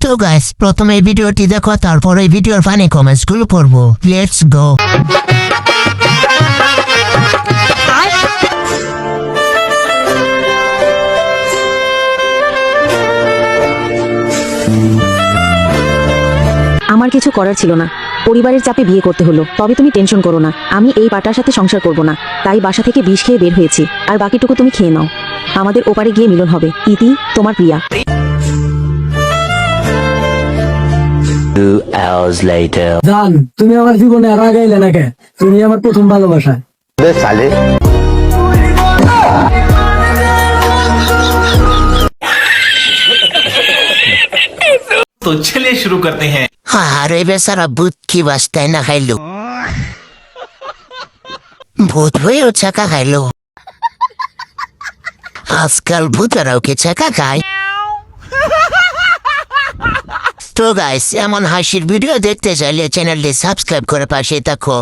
তো গাইস প্রথমে এই ভিডিওটি দেখো, তারপর এই ভিডিওর ফানি কমেন্টস গুলো পড়বো। Let's go. আমার কিছু করার ছিল না, পরিবারের চাপে বিয়ে করতে হলো। তবে তুমি টেনশন করো না, আমি এই পাটার সাথে সংসার করব না, তাই বাসা থেকে বিষ খেয়ে বের হয়েছি। আর বাকিটুকু তুমি খেয়ে নাও, আমাদের ওপারে গিয়ে মিলন হবে। ইতি, তোমার প্রিয়া। 2 hours later. জান, তুমি আমার জীবনে আর আগাইলে না কে? তুমি আমার প্রথম ভালোবাসা। साले तो चलिए शुरू करते हैं। আরে বেচারা ভূত কি বাস্তায় না খাইলো, ভূত হয়েও চাকা খাইলো। আজকাল ভূতেরাও কি চাকা খায়? তো গাইস, এমন হাসির ভিডিও দেখতে চাইলে চ্যানেলটি সাবস্ক্রাইব করে পাশে থাকো।